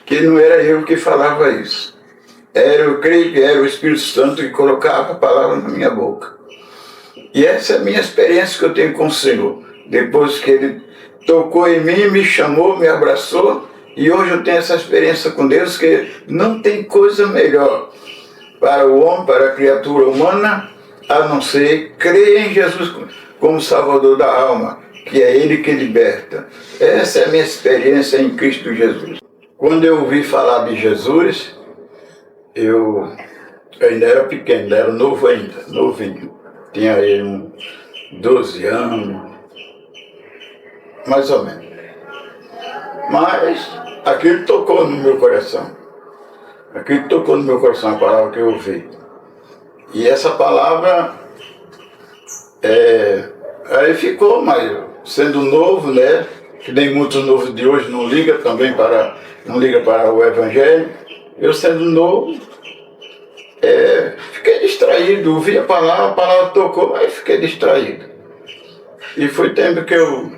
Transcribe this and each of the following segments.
Que não era eu que falava isso. Eu creio que era o Espírito Santo que colocava a palavra na minha boca. E essa é a minha experiência que eu tenho com o Senhor. Depois que Ele tocou em mim, me chamou, me abraçou, e hoje eu tenho essa experiência com Deus, que não tem coisa melhor para o homem, para a criatura humana, a não ser crer em Jesus como Salvador da alma, que é Ele que liberta. Essa é a minha experiência em Cristo Jesus. Quando eu ouvi falar de Jesus, eu ainda era pequeno, ainda era novo ainda, novinho. Tinha aí uns 12 anos, mais ou menos. Mas aquilo tocou no meu coração. Aquilo tocou no meu coração, a palavra que eu ouvi. E essa palavra, aí ficou, mas sendo novo, né? Que nem muitos novos de hoje não liga para o Evangelho. Eu sendo novo, fiquei distraído, ouvi a palavra tocou, mas fiquei distraído. E foi tempo que eu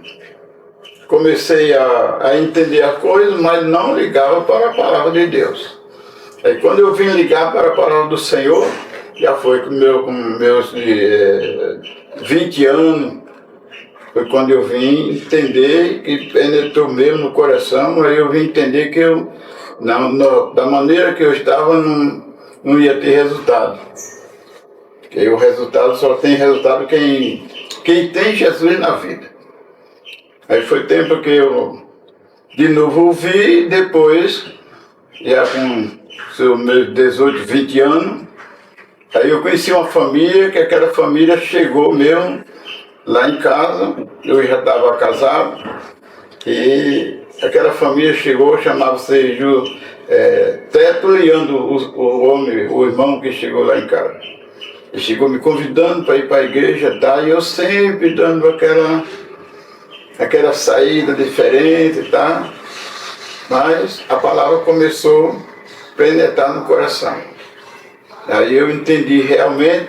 comecei a entender a coisa, mas não ligava para a palavra de Deus. Aí quando eu vim ligar para a palavra do Senhor, já foi com meus 20 anos, foi quando eu vim entender, que penetrou mesmo no coração, aí eu vim entender que eu, da maneira que eu estava, não ia ter resultado. Porque o resultado só tem resultado quem tem Jesus na vida. Aí foi tempo que eu de novo ouvi, depois, já com seus meus 18, 20 anos, aí eu conheci uma família, que aquela família chegou mesmo lá em casa, eu já estava casado, e aquela família chegou, chamava-se Teto Leandro, o homem, o irmão que chegou lá em casa. Ele chegou me convidando para ir para a igreja, tá? E eu sempre dando aquela saída diferente, tá? Mas a palavra começou a penetrar no coração. Aí eu entendi realmente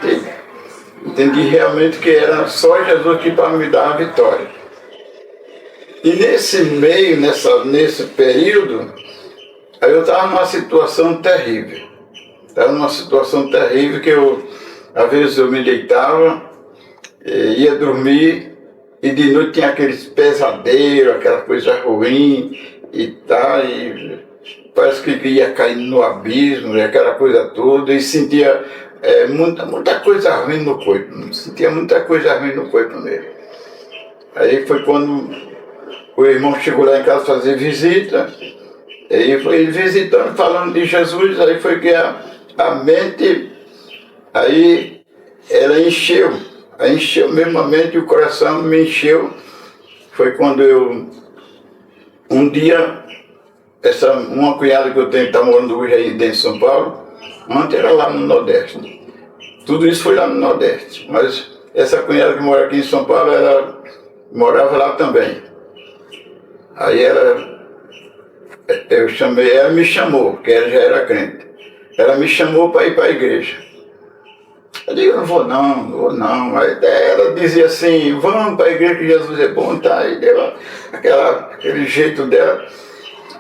que era só Jesus que para me dar a vitória. E nesse meio, nesse período, aí eu estava numa situação terrível. Estava numa situação terrível que às vezes eu me deitava, ia dormir, e de noite tinha aqueles pesadelos, aquela coisa ruim e tal, e parece que ia caindo no abismo, e aquela coisa toda, e sentia muita coisa ruim no corpo, sentia muita coisa ruim no corpo mesmo. Aí foi quando o irmão chegou lá em casa fazer visita, e foi visitando, falando de Jesus, aí foi que a mente, aí ela encheu mesmo a mente, e o coração me encheu. Foi quando um dia, uma cunhada que eu tenho, que está morando hoje aí dentro de São Paulo, antes era lá no Nordeste. Tudo isso foi lá no Nordeste, mas essa cunhada que mora aqui em São Paulo, ela morava lá também. Aí eu chamei, ela me chamou, porque ela já era crente. Ela me chamou para ir para a igreja. Eu digo, não vou não. Aí ela dizia assim, vamos para a igreja que Jesus é bom, tá? Aí deu aquele jeito dela.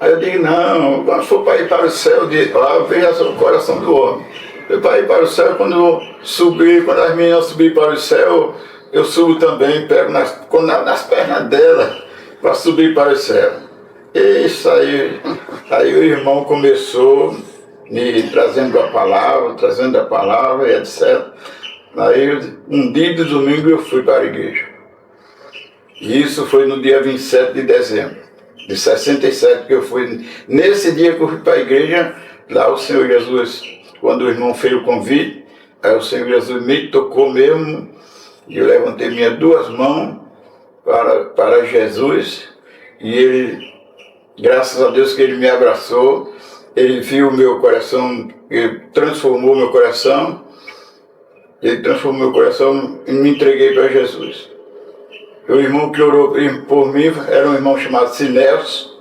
Aí eu digo, não, quando for para ir para o céu, veja o coração do homem. Eu para ir para o céu, quando as meninas subirem para o céu, eu subo também, pego nas pernas dela para subir para o céu. Isso aí o irmão começou me trazendo a palavra e etc. Aí um dia de domingo eu fui para a igreja. E isso foi no dia 27 de dezembro de 67 que eu fui. Nesse dia que eu fui para a igreja, lá o Senhor Jesus, quando o irmão fez o convite, aí o Senhor Jesus me tocou mesmo, e eu levantei minhas duas mãos para Jesus, e ele, graças a Deus que ele me abraçou, ele viu o meu coração, ele transformou meu coração, e me entreguei para Jesus. O irmão que orou por mim era um irmão chamado Sinéus,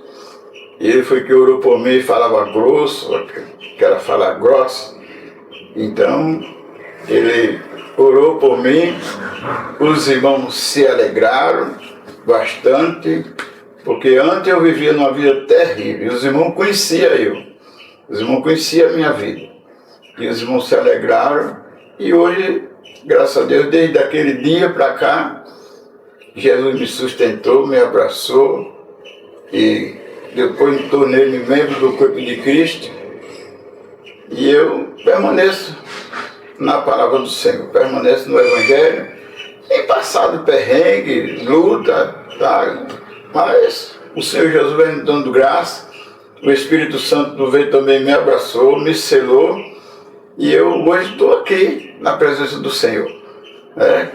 e ele foi que orou por mim, falava grosso, que era falar grosso. Então, ele orou por mim, os irmãos se alegraram bastante, porque antes eu vivia numa vida terrível, e os irmãos conheciam eu, os irmãos conheciam a minha vida, e os irmãos se alegraram, e hoje, graças a Deus, desde aquele dia para cá, Jesus me sustentou, me abraçou, e depois me tornei membro do corpo de Cristo, e eu permaneço na palavra do Senhor, permaneço no Evangelho, em passado perrengue, luta, tá? Mas o Senhor Jesus vem me dando graça, o Espírito Santo veio também, me abraçou, me selou, e eu hoje estou aqui na presença do Senhor,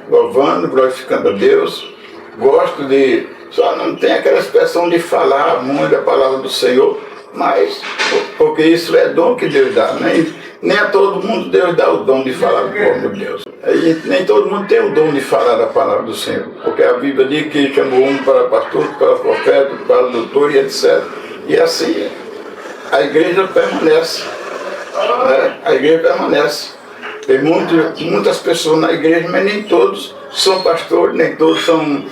louvando, glorificando a Deus. Gosto de, só não tem aquela expressão de falar muito a palavra do Senhor, mas porque isso é dom que Deus dá, nem a todo mundo Deus dá o dom de falar do povo de Deus. E nem todo mundo tem o dom de falar da palavra do Senhor, porque a Bíblia diz que chamou um para pastor, para profeta, para doutor e etc. E assim a igreja permanece, a igreja permanece. Tem muitas pessoas na igreja, mas nem todos são pastores, nem todos são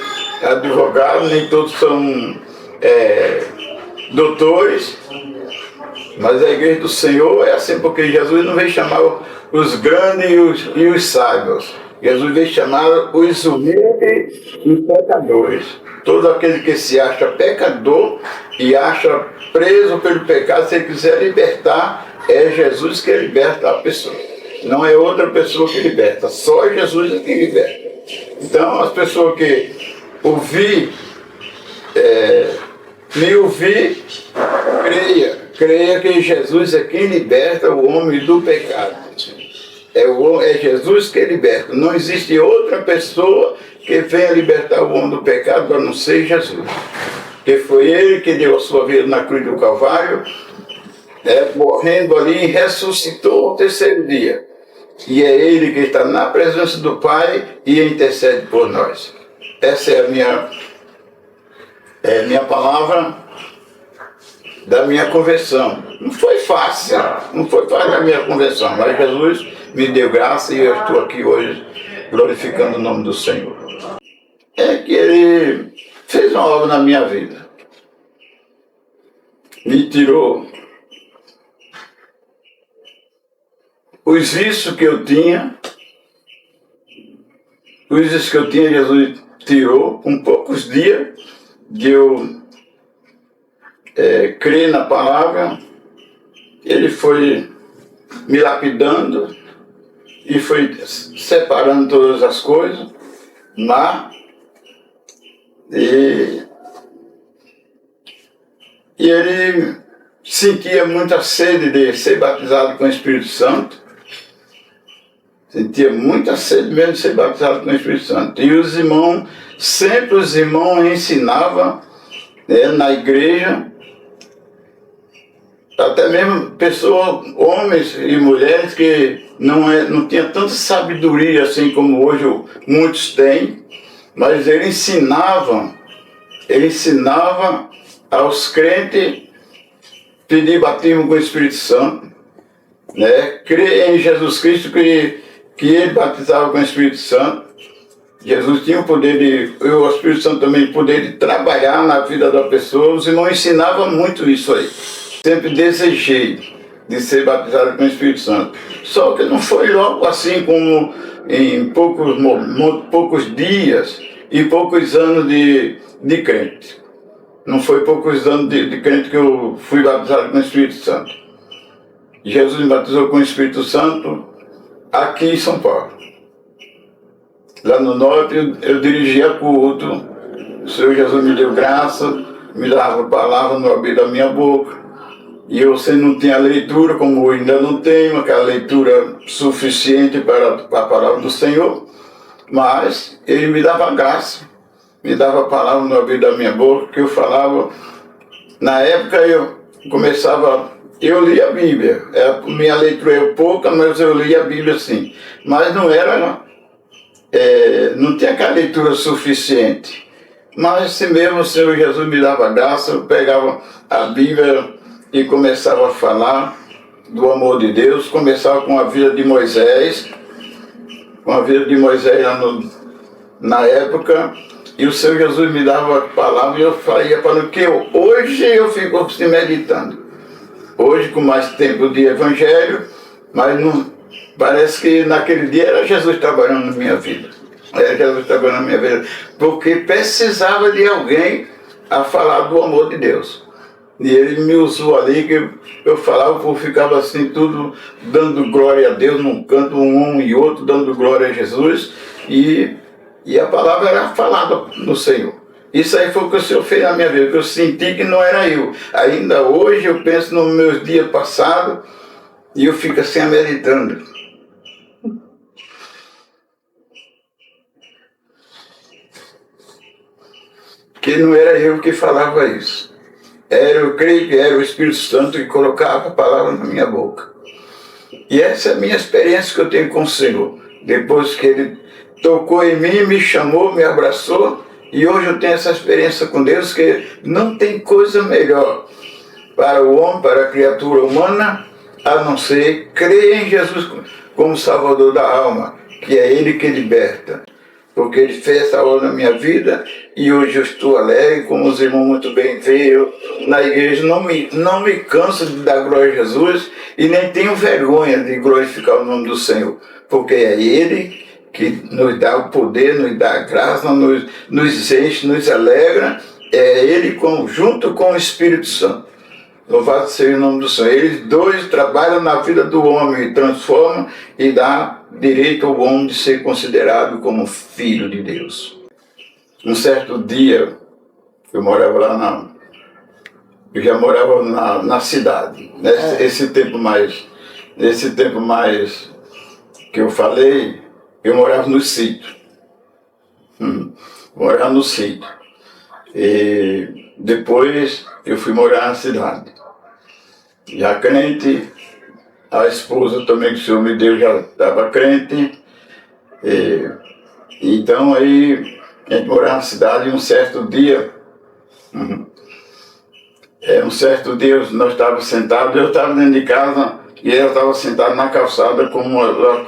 advogados, nem todos são doutores. Mas a igreja do Senhor é assim, porque Jesus não veio chamar os grandes e os sábios. Jesus veio chamar os humildes e pecadores. Todo aquele que se acha pecador e acha preso pelo pecado, se ele quiser libertar, é Jesus que liberta a pessoa. Não é outra pessoa que liberta, só Jesus é que liberta. Então, as pessoas que me ouvir, creia que Jesus é quem liberta o homem do pecado. É Jesus que liberta. Não existe outra pessoa que venha libertar o homem do pecado a não ser Jesus. Que foi Ele que deu a sua vida na cruz do Calvário, morrendo ali e ressuscitou ao terceiro dia. E é Ele que está na presença do Pai e intercede por nós. Essa é a minha palavra da minha conversão. Não foi fácil a minha conversão, mas Jesus me deu graça e eu estou aqui hoje glorificando o nome do Senhor. É que Ele fez uma obra na minha vida. Me tirou os vícios que eu tinha, Jesus tirou com poucos dias de eu crer na palavra. Ele foi me lapidando e foi separando todas as coisas, e ele sentia muita sede de ser batizado com o Espírito Santo. Sentia muita sede mesmo de ser batizado com o Espírito Santo. E os irmãos ensinavam na igreja, até mesmo pessoas, homens e mulheres que não tinham tanta sabedoria assim como hoje muitos têm, mas ele ensinava aos crentes pedir batismo com o Espírito Santo, crer em Jesus Cristo que ele batizava com o Espírito Santo. Jesus tinha o poder o Espírito Santo também o poder de trabalhar na vida da pessoa. Os irmãos ensinavam muito isso aí. Sempre desejei de ser batizado com o Espírito Santo. Só que não foi logo assim como em poucos dias e poucos anos de crente. Não foi poucos anos de crente que eu fui batizado com o Espírito Santo. Jesus me batizou com o Espírito Santo aqui em São Paulo. Lá no norte eu dirigia culto, o Senhor Jesus me deu graça, me dava palavra no abrir da minha boca. E eu não tinha leitura, como eu ainda não tenho, aquela leitura suficiente para a palavra do Senhor, mas Ele me dava graça, me dava palavra no abrir da minha boca, que eu falava. Na época eu lia a Bíblia, minha leitura é pouca, mas eu lia a Bíblia sim, mas não tinha aquela leitura suficiente. Mas assim mesmo o Senhor Jesus me dava graça, eu pegava a Bíblia e começava a falar do amor de Deus, começava com a vida de Moisés, com a vida de Moisés lá na época, e o Senhor Jesus me dava a palavra e eu saía para o que hoje eu fico se meditando. Hoje, com mais tempo de evangelho, mas não, parece que naquele dia era Jesus trabalhando na minha vida. Era Jesus trabalhando na minha vida, porque precisava de alguém a falar do amor de Deus. E ele me usou ali, que eu falava, o povo ficava assim, tudo dando glória a Deus num canto, um e outro, dando glória a Jesus, e a palavra era falada no Senhor. Isso aí foi o que o Senhor fez na minha vida, que eu senti que não era eu. Ainda hoje eu penso nos meus dias passados, e eu fico assim meditando. Que não era eu que falava isso. Eu creio que era o Espírito Santo que colocava a palavra na minha boca. E essa é a minha experiência que eu tenho com o Senhor. Depois que Ele tocou em mim, me chamou, me abraçou, e hoje eu tenho essa experiência com Deus, que não tem coisa melhor para o homem, para a criatura humana, a não ser crer em Jesus como Salvador da alma, que é Ele que liberta. Porque Ele fez essa obra na minha vida e hoje eu estou alegre, como os irmãos muito bem veem, eu na igreja não me canso de dar glória a Jesus e nem tenho vergonha de glorificar o nome do Senhor, porque é Ele que nos dá o poder, nos dá a graça, nos enche, nos alegra, é Ele junto com o Espírito Santo. Louvado seja o nome do Senhor. Eles dois trabalham na vida do homem, transformam e dá direito ao homem de ser considerado como filho de Deus. Um certo dia, eu morava lá eu já morava na cidade. Esse tempo mais que eu falei, eu morava no sítio. Morava no sítio. E depois eu fui morar na cidade. Já crente, a esposa também que o Senhor me deu já estava crente. Então aí a gente morava na cidade e um certo dia nós estávamos sentados, eu estava dentro de casa e ela estava sentada na calçada como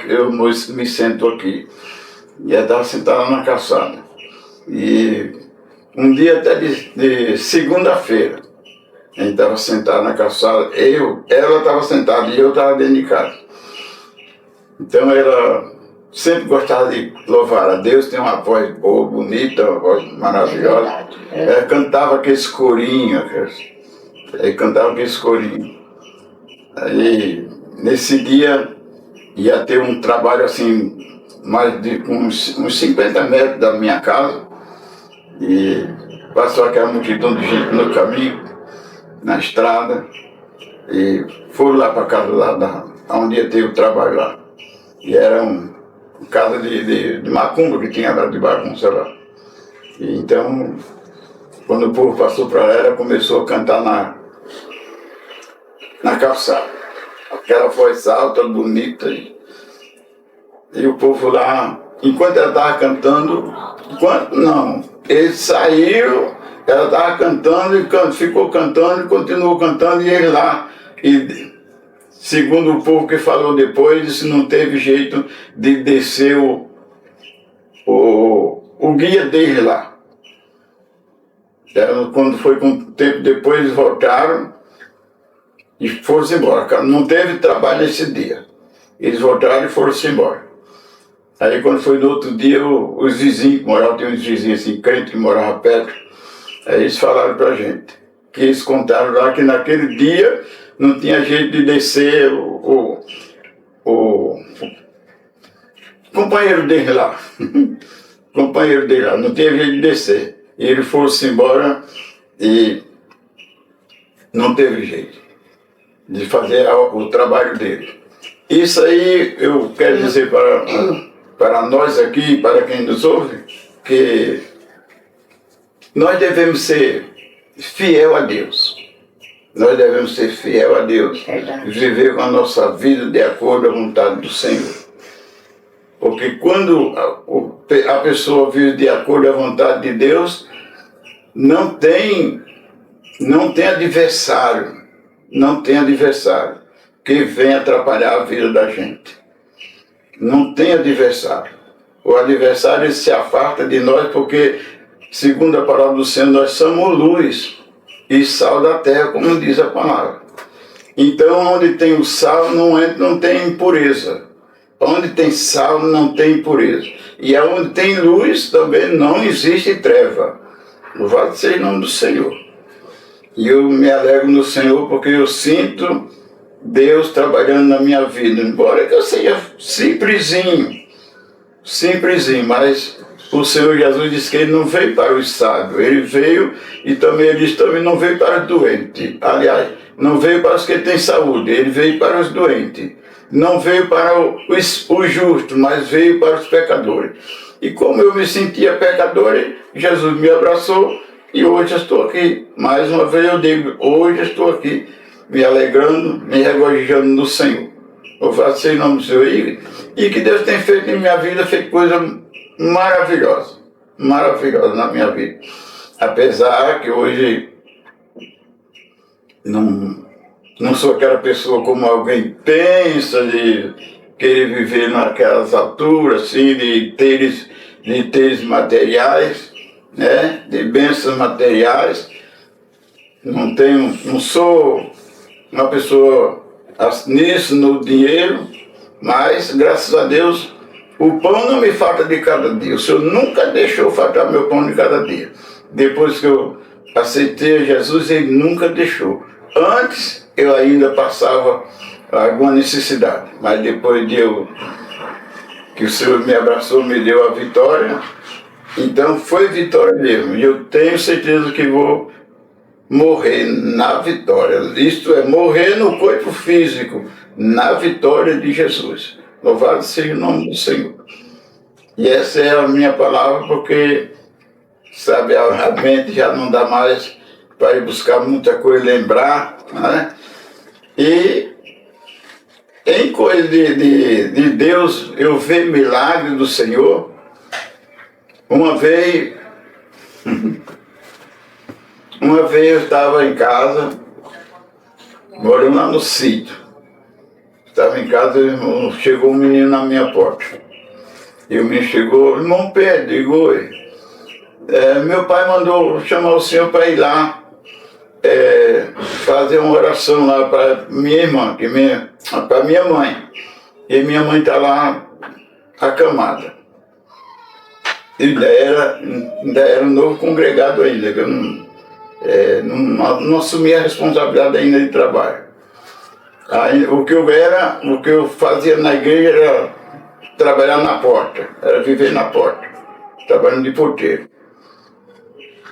eu me sento aqui. E ela estava sentada na calçada. E um dia até de segunda-feira, a gente estava sentado na calçada, ela estava sentada e eu estava dentro de casa. Então ela sempre gostava de louvar a Deus, tem uma voz boa, bonita, uma voz maravilhosa. Ela cantava aqueles corinhos, Aí, nesse dia, ia ter um trabalho assim, mais de uns 50 metros da minha casa, e passou aquela multidão de gente no caminho, na estrada, e foram lá para a casa lá, onde ia ter o trabalho lá. E era uma casa de macumba que tinha lá de bagunça lá. E então, quando o povo passou para lá, ela começou a cantar na calçada. Aquela voz alta, bonita. E o povo lá, enquanto ela estava cantando, eles saíram, ela estava cantando e ficou cantando e continuou cantando, e ele lá, e segundo o povo que falou depois, disse não teve jeito de descer o guia dele lá. Quando foi com o tempo depois, eles voltaram e foram-se embora. Não teve trabalho esse dia. Eles voltaram e foram-se embora. Aí quando foi no outro dia, os vizinhos que moravam, tem uns vizinhos assim, crentes que moravam perto, aí eles falaram pra gente, que eles contaram lá que naquele dia não tinha jeito de descer o companheiro dele lá. Companheiro dele lá, não teve jeito de descer. E ele foi-se embora e não teve jeito de fazer o trabalho dele. Isso aí eu quero dizer para nós aqui, para quem nos ouve, que nós devemos ser fiel a Deus. Nós devemos ser fiel a Deus. Viver com a nossa vida de acordo com a vontade do Senhor. Porque quando a pessoa vive de acordo com a vontade de Deus, não tem adversário. Não tem adversário que venha atrapalhar a vida da gente. não tem adversário. O adversário ele se afasta de nós porque, segundo a palavra do Senhor, nós somos luz e sal da terra, como diz a palavra. Então, onde tem o sal, não tem impureza. Onde tem sal, não tem impureza. E onde tem luz, também não existe treva. Louvado seja o nome do Senhor. E eu me alegro no Senhor porque eu sinto Deus trabalhando na minha vida. Embora que eu seja simplesinho, mas o Senhor Jesus disse que ele não veio para o sábio, ele veio e também ele disse também não veio para os doentes. Aliás, não veio para os que têm saúde, ele veio para os doentes. Não veio para os justos, mas veio para os pecadores. E como eu me sentia pecador, Jesus me abraçou e hoje eu estou aqui. Mais uma vez eu digo, hoje eu estou aqui me alegrando, me regozijando no Senhor. Louvado seja o nome do Senhor. E que Deus tem feito em minha vida, feito coisa maravilhosa na minha vida. Apesar que hoje não sou aquela pessoa como alguém pensa de querer viver naquelas alturas, assim, de teres materiais, né? De bênçãos materiais. Não sou uma pessoa nisso, no dinheiro, mas graças a Deus o pão não me falta de cada dia. O Senhor nunca deixou faltar meu pão de cada dia. Depois que eu aceitei Jesus, Ele nunca deixou. Antes eu ainda passava alguma necessidade, mas depois que o Senhor me abraçou, me deu a vitória, então foi vitória mesmo. E eu tenho certeza que vou morrer na vitória. Isto é, morrer no corpo físico, na vitória de Jesus. Louvado seja o nome do Senhor. E essa é a minha palavra, porque, sabe, a mente já não dá mais para ir buscar muita coisa, lembrar, né? E em coisa de Deus, eu vejo milagre do Senhor. Uma vez eu estava em casa, morando lá no sítio. Estava em casa, chegou um menino na minha porta. E o menino chegou, irmão Pedro, digo, oi. Meu pai mandou chamar o senhor para ir lá fazer uma oração lá para minha irmã, para minha mãe. E minha mãe está lá acamada. Ainda era um novo congregado ainda, que eu não assumi a responsabilidade ainda de trabalho. Aí, o que eu fazia na igreja era trabalhar na porta, era viver na porta, trabalhando de porteiro.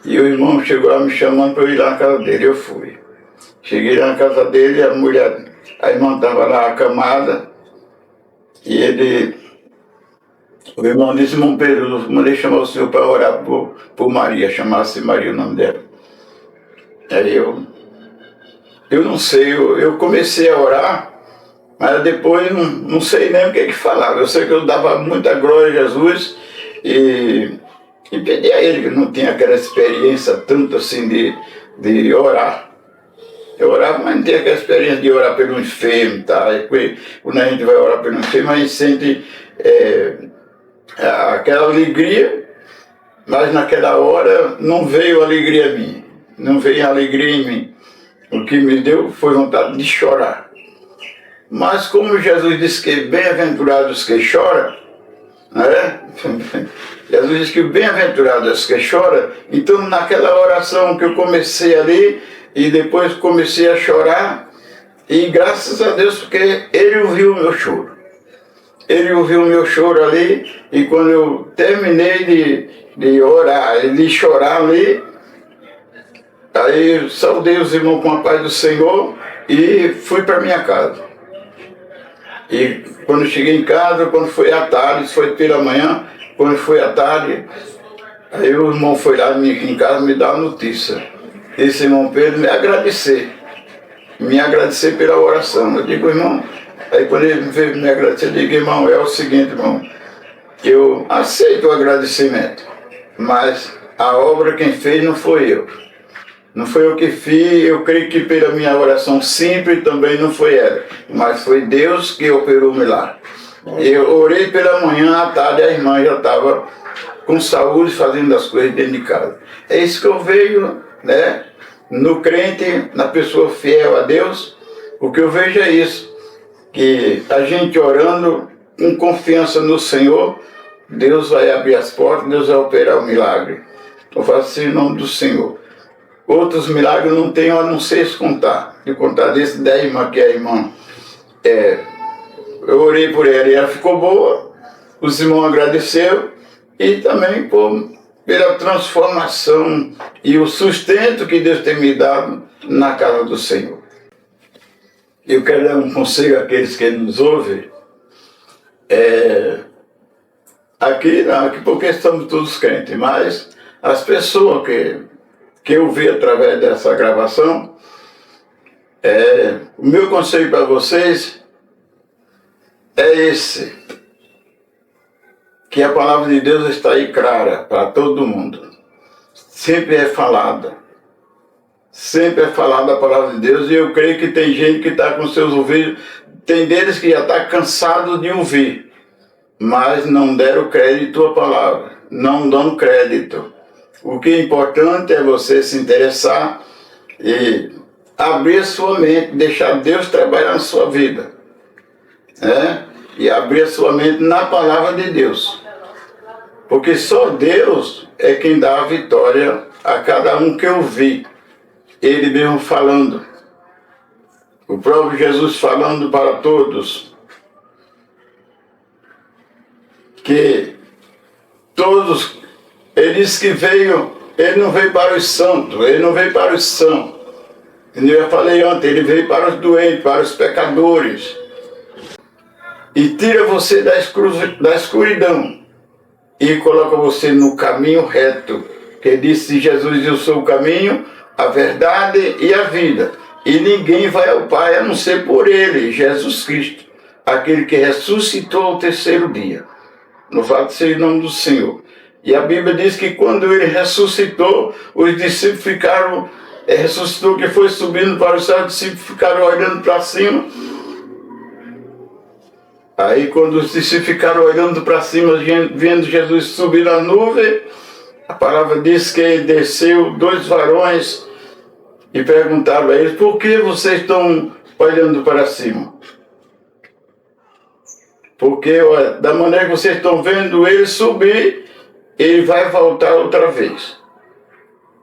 E o irmão chegou lá me chamando para eu ir lá na casa dele, eu fui. Cheguei lá na casa dele, a irmã estava lá acamada, e o irmão disse, irmão Pedro, eu mandei chamar o senhor para orar por Maria, chamasse Maria o nome dela. Aí eu não sei, eu comecei a orar, mas depois não sei nem o que falava. Eu sei que eu dava muita glória a Jesus e pedi a Ele, que não tinha aquela experiência tanto assim de orar. Eu orava, mas não tinha aquela experiência de orar pelo enfermo, tá? E quando a gente vai orar pelo enfermo, a gente sente aquela alegria, mas naquela hora não veio alegria a mim, não veio alegria em mim. O que me deu foi vontade de chorar. Mas como Jesus disse que bem-aventurados que choram, né? Jesus disse que bem-aventurados que choram, então naquela oração que eu comecei ali, e depois comecei a chorar, e graças a Deus, porque Ele ouviu o meu choro. Ele ouviu o meu choro ali, e quando eu terminei de orar, de chorar ali, aí saudei os irmãos com a paz do Senhor e fui para minha casa. E quando cheguei em casa, quando foi à tarde, isso foi pela manhã, quando foi à tarde, aí o irmão foi lá em casa me dar a notícia. Esse irmão Pedro me agradecer pela oração. Eu digo, irmão, aí quando ele veio me agradecer, eu digo, irmão, é o seguinte, irmão, eu aceito o agradecimento, mas a obra quem fez não foi eu. Não foi eu que fiz, eu creio que pela minha oração simples também não foi ela, mas foi Deus que operou o milagre. Eu orei pela manhã, à tarde a irmã já estava com saúde, fazendo as coisas dentro de casa. É isso que eu vejo, né? No crente, na pessoa fiel a Deus, o que eu vejo é isso, que a gente orando com confiança no Senhor, Deus vai abrir as portas, Deus vai operar o milagre. Eu faço assim em nome do Senhor. Outros milagres não tenho a não ser contar. De contar desse da irmã, que é a irmã. Eu orei por ela e ela ficou boa, os irmãos agradeceram e também pela transformação e o sustento que Deus tem me dado na casa do Senhor. Eu quero dar um conselho àqueles que nos ouvem. Aqui porque estamos todos crentes, mas as pessoas que eu vi através dessa gravação, o meu conselho para vocês é esse, que a palavra de Deus está aí clara para todo mundo. Sempre é falada a palavra de Deus, e eu creio que tem gente que está com seus ouvidos, tem deles que já está cansado de ouvir, mas não deram crédito à palavra, não dão crédito. O que é importante é você se interessar e abrir sua mente, deixar Deus trabalhar na sua vida, e abrir a sua mente na palavra de Deus, porque só Deus é quem dá a vitória a cada um que ouvir. Ele mesmo falando, o próprio Jesus falando para todos, que todos, ele disse que ele não veio para os santos, ele não veio para os sãos. Eu já falei ontem, ele veio para os doentes, para os pecadores. E tira você da escuridão e coloca você no caminho reto. Que disse Jesus: eu sou o caminho, a verdade e a vida. E ninguém vai ao Pai a não ser por Ele, Jesus Cristo, aquele que ressuscitou ao terceiro dia. Louvado seja o nome do Senhor. E a Bíblia diz que quando Ele ressuscitou, os discípulos ressuscitou, que foi subindo para o céu, os discípulos ficaram olhando para cima. Aí quando os discípulos ficaram olhando para cima, vendo Jesus subir na nuvem, a palavra diz que desceu 2 varões e perguntaram a eles: por que vocês estão olhando para cima? Porque da maneira que vocês estão vendo ele subir, ele vai voltar outra vez.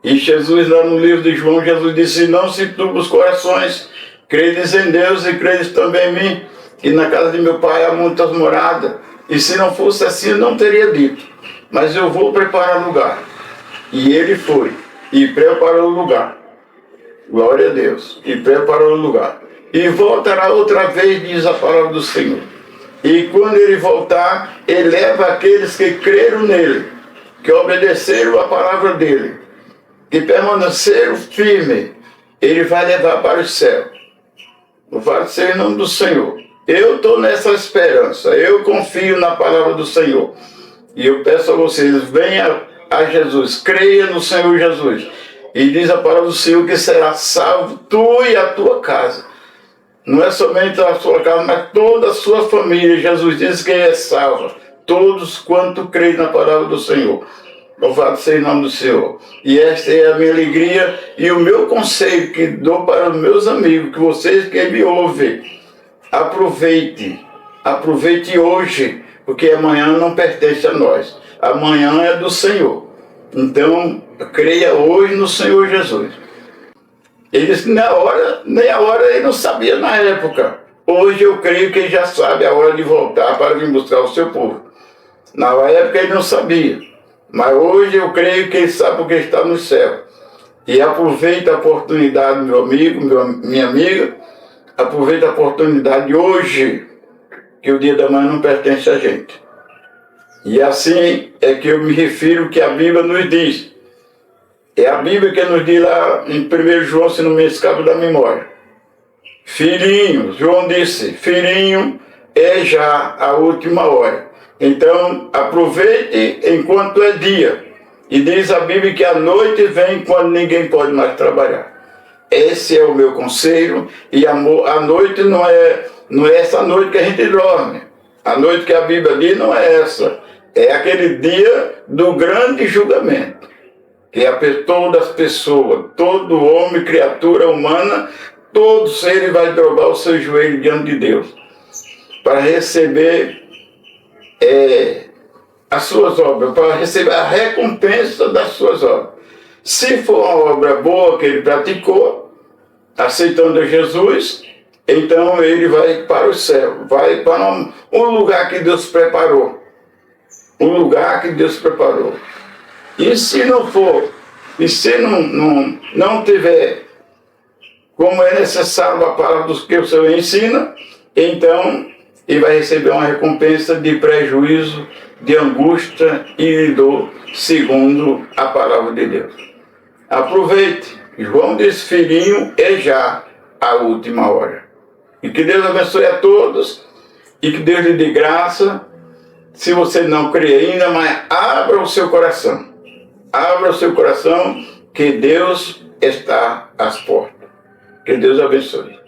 E Jesus, lá no livro de João, Jesus disse: não se turbe os corações, credes em Deus e credes também em mim, que na casa de meu pai há muitas moradas, e se não fosse assim eu não teria dito, mas eu vou preparar lugar. E ele foi e preparou o lugar, glória a Deus, e preparou o lugar, e voltará outra vez, diz a palavra do Senhor. E quando ele voltar, ele leva aqueles que creram nele, que obedeceram a palavra dele, que permaneceram firmes, ele vai levar para o céu. Louvado seja o nome do Senhor. Eu estou nessa esperança, eu confio na palavra do Senhor. E eu peço a vocês: venha a Jesus, creia no Senhor Jesus. E diz a palavra do Senhor que será salvo tu e a tua casa. Não é somente a sua casa, mas toda a sua família. Jesus diz que é salva todos quanto creem na palavra do Senhor. Louvado seja o nome do Senhor. E esta é a minha alegria e o meu conselho que dou para os meus amigos, que vocês que me ouvem. Aproveite hoje, porque amanhã não pertence a nós. Amanhã é do Senhor. Então, creia hoje no Senhor Jesus. Ele disse que nem a hora ele não sabia na época. Hoje eu creio que ele já sabe a hora de voltar para vir buscar o seu povo. Na época ele não sabia. Mas hoje eu creio que ele sabe porque está no céu. E aproveita a oportunidade, meu amigo, minha amiga. Aproveita a oportunidade hoje, que o dia da manhã não pertence a gente. E assim é que eu me refiro que a Bíblia nos diz. É a Bíblia que nos diz lá em 1 João, se não me escapa da memória. Filhinho, João disse, filhinho, é já a última hora. Então, aproveite enquanto é dia. E diz a Bíblia que a noite vem quando ninguém pode mais trabalhar. Esse é o meu conselho. E amor, a noite não é essa noite que a gente dorme. A noite que a Bíblia diz não é essa. É aquele dia do grande julgamento. Que todas as pessoas, todo homem, criatura humana, todo ser vai dobrar o seu joelho diante de Deus. Para receber as suas obras, para receber a recompensa das suas obras. Se for uma obra boa que ele praticou, aceitando Jesus, então ele vai para o céu, vai para um lugar que Deus preparou. Um lugar que Deus preparou. E se não for, e se não tiver como é necessário a palavra que o Senhor ensina, então ele vai receber uma recompensa de prejuízo, de angústia e de dor, segundo a palavra de Deus. Aproveite. João disse, filhinho, é já a última hora. E que Deus abençoe a todos e que Deus lhe dê graça. Se você não crê ainda, mas abra o seu coração. Abra o seu coração, que Deus está às portas. Que Deus abençoe.